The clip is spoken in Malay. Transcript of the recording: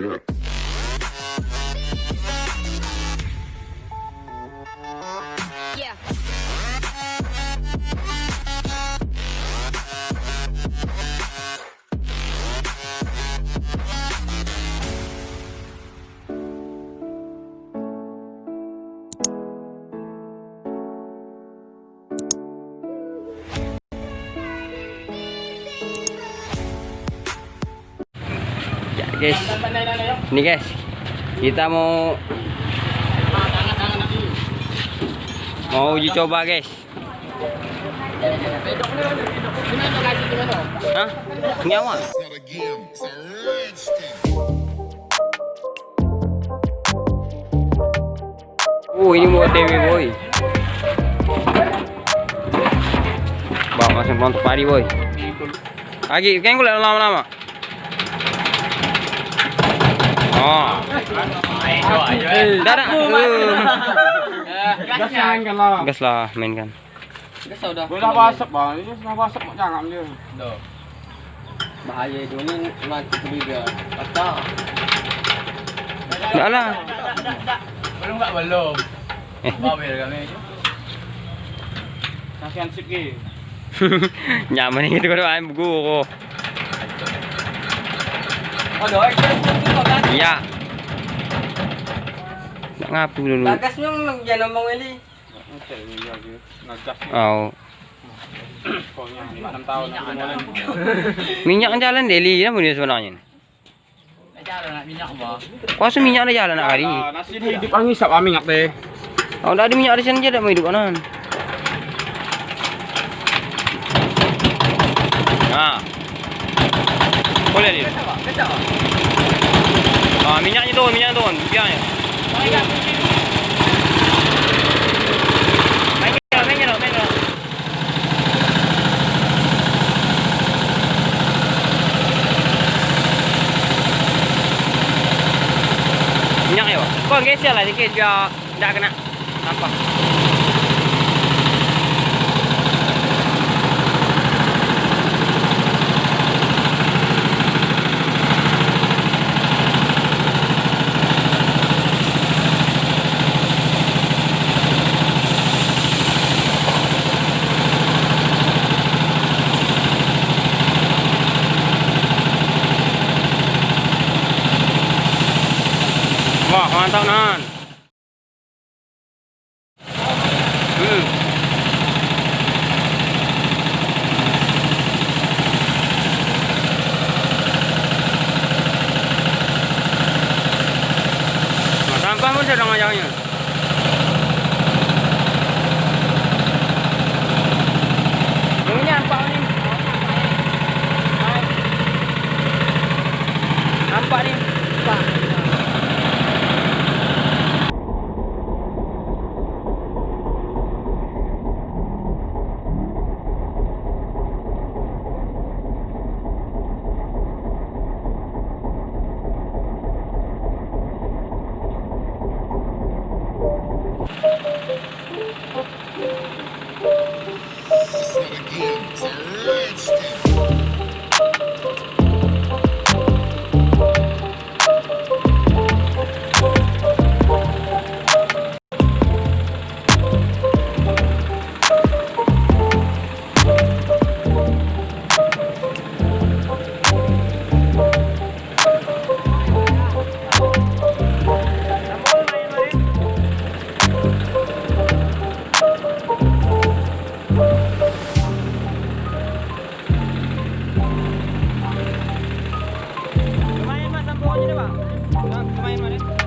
Yeah. Ya guys, ini guys, kita mau uji coba guys. Hah? Ini awal. Ini buat dewe boy. Bawa masuk prontok padi boy. Lagi, kan gue lama-lama. Oh. Dah. Gas lah, mainkan. Gas sudah. Boleh basap bang, ini sudah basap jangan dia. Dah. Bahaya itu ni mati juga. Patah. Dah lah. Belum tak belum. Bawel kami itu. Kasihan sikit. Nyaman itu kalau ayam buku. Oh, doa itu kan. Iya. Nak ngapu dulu. Bagas nyong jangan ngomong Eli. Oh. Pokoknya 5-6 tahun. Minyak kan jalan daily lah dia sebenarnya. Jalan nak minyak apa? Kuasa minyak dah jalan nak hari. Nasi ni hidup angin sap minyak deh. Oh, dah ada minyak di sana je dah mau hidup kanan. Ha. Boleh dia. Ah, minyaknya turun, biarnya. Main ke. Minyaknya, Pak. Kau geser lah sikit biar tak kena nampak. Wah, mantap nan. Sampah pun sedang ajaknya. Ini nampak ni. Nampak ni. Lumayan mas, sampai aja deh bang. Lumayan mas.